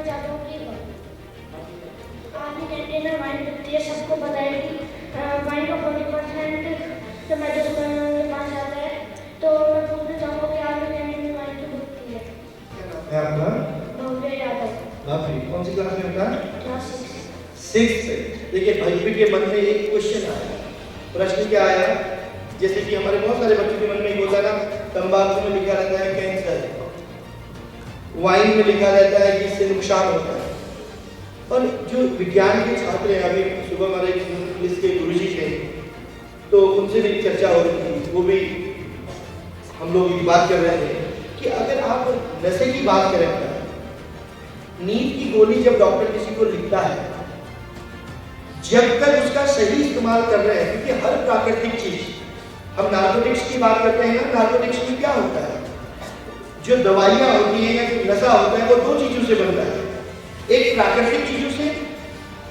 चाहता हूँ कि आर्मी कैंटीन में वाइन बिकती है, सबको पता है कि वाइन का 40% जो मेडिकल के पास जाता है, तो मैं पूछना चाहूँगा कि आर्मी कैंटीन में वाइन क्यों बिकती है? है आपका भव्य यादव, भाभी कौन सी क्लास में होता है? क्लास 6 से। देखिए भाई के मन में एक क्वेश्चन आया, प्रश्न क्या आया, जैसे कि हमारे बहुत सारे बच्चों के मन में एक होता है ना, तंबाकू में लिखा रहता है कैंसर, वाइन में लिखा रहता है कि इससे नुकसान होता है। और जो विज्ञान के छात्र हैं, अभी सुबह हमारे इंग्लिश के गुरुजी थे, तो उनसे भी चर्चा हो रही थी, वो भी हम लोग ये बात कर रहे थे कि अगर आप नशे की बात करें, नींद की गोली जब डॉक्टर किसी को लिखता है, जब तक उसका सही इस्तेमाल कर रहे हैं, क्योंकि हर प्राकृतिक चीज, हम नार्कोटिक्स की बात करते हैं ना, नार्कोटिक्स में क्या होता है, जो दवाइयां होती हैं या जो नशा होता है वो दो चीजों से बनता है, एक प्राकृतिक चीजों से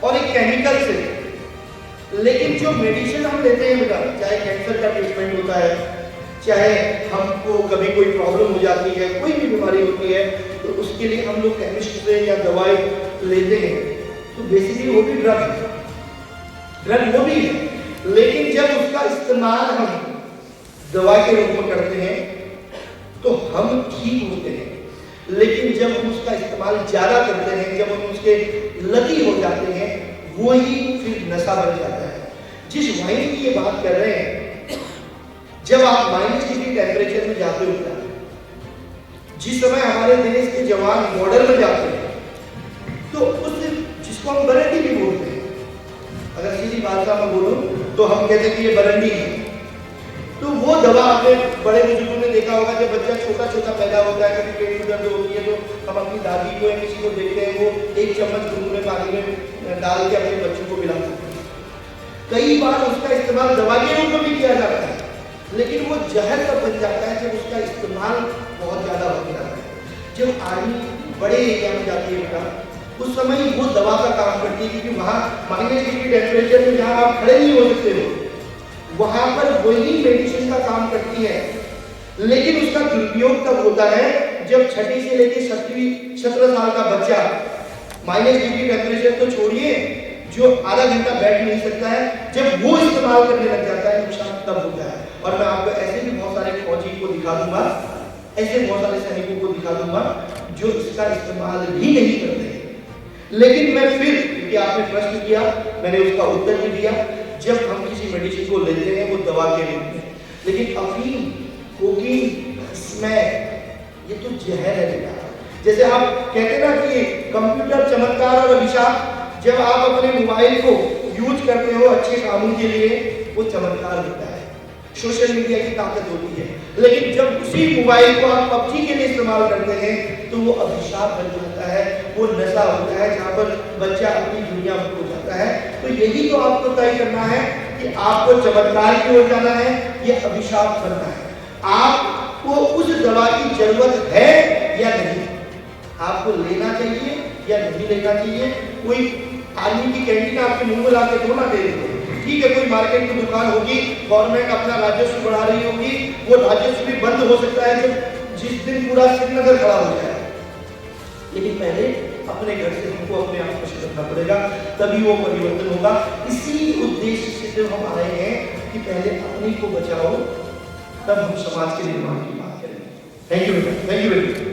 और एक केमिकल से। लेकिन जो मेडिसिन हम लेते हैं बेटा, चाहे कैंसर का ट्रीटमेंट होता है, चाहे हमको कभी कोई प्रॉब्लम हो जाती है, कोई भी बीमारी होती है, तो उसके लिए हम लोग केमिस्ट से या दवाई लेते हैं, तो बेसिकली वो भी ड्रग है, ड्रग वो भी है। लेकिन जब उसका इस्तेमाल हम दवा के रूप में करते हैं तो हम ठीक होते हैं, लेकिन जब हम उसका इस्तेमाल ज्यादा करते हैं, जब हम उसके लती हो जाते हैं, वही फिर नशा बन जाता है। जिस वाइन की ये बात कर रहे हैं, जब आप -डिग्री टेम्परेचर में जाते हो, जिस समय हमारे देश के जवान बॉर्डर में जाते हैं, तो उस जिसको हम बरंडी भी बोलते हैं, अगर सीधी भाषा में बोलूं तो हम कहते हैं कि ये बरंडी है। तो वो दवा आपने बड़े बुजुर्गों ने देखा होगा, जब बच्चा छोटा छोटा पैदा होता है, कभी पेट में दर्द होती है, तो हम अपनी दादी को या किसी को देखते हैं, वो 1 चम्मच गुनगुने पानी में डाल के अपने बच्चों को पिलाते हैं। कई बार उसका इस्तेमाल दवा के रूप में भी किया जाता है, लेकिन वो जहर तब बन जाता है जब उसका इस्तेमाल बहुत ज्यादा हो जाता है। जब आर्मी बड़े एरिया में जाती है बेटा, उस समय वो दवा का काम करती है, क्योंकि वहाँ -डिग्री टेम्परेचर में जहाँ आप खड़े नहीं हो सकते हो, वहां पर वही मेडिसिन का काम करती है। लेकिन उसका दुरुपयोग तब होता है जब 6वीं से लेकर 17 साल का बच्चा, -डिग्री टेम्परेचर तो छोड़िए, जो आधा घंटा बैठ नहीं सकता है, जब वो इस्तेमाल करने लग जाता है, नुकसान तब होता है। और मैं आपको ऐसे भी बहुत सारे फौजी को दिखा दूंगा, ऐसे बहुत सारे सैनिकों को दिखा दूंगा जो इसका इस्तेमाल भी नहीं करते। लेकिन मैं फिर, क्योंकि आपने प्रश्न किया, मैंने उसका उत्तर भी दिया, जब हम किसी मेडिसिन को लेते हैं वो दवा के रूप में, लेकिन अफीम, कोकीन, स्मैक, ये तो जहर है बेटा। जैसे आप कहते ना कि कंप्यूटर चमत्कार और अभिशाप, जब आप अपने मोबाइल को यूज करते हो अच्छे कामों के लिए, वो चमत्कार होता है, सोशल मीडिया की ताकत होती है। लेकिन जब उसी मोबाइल को आप पबजी के लिए इस्तेमाल करते हैं, तो वो अभिशाप बन जाता है, वो नशा होता है, जहाँ पर बच्चा अपनी दुनिया में खो जाता है। तो यही तो आपको तय करना है कि आपको चमत्कार की ओर जाना है या अभिशाप करना है। आपको उस दवा की जरूरत है या नहीं, आपको लेना चाहिए या नहीं लेना चाहिए। कोई आर्मी की कैंटीन आपके मुंह में ला के थोड़ा दे देते, ठीक है, कोई मार्केट की दुकान होगी, गवर्नमेंट अपना राजस्व बढ़ा रही होगी, वो राजस्व भी बंद हो सकता है जब जिस दिन पूरा श्रीनगर खड़ा हो जाए। लेकिन पहले अपने घर से हमको अपने आप को शुरू करना पड़ेगा, तभी वो परिवर्तन होगा। इसी उद्देश्य से जब हम आए हैं कि पहले अपनी को बचाओ, तब हम समाज के निर्माण की बात करेंगे। थैंक यू बेटा, थैंक यू बेटा।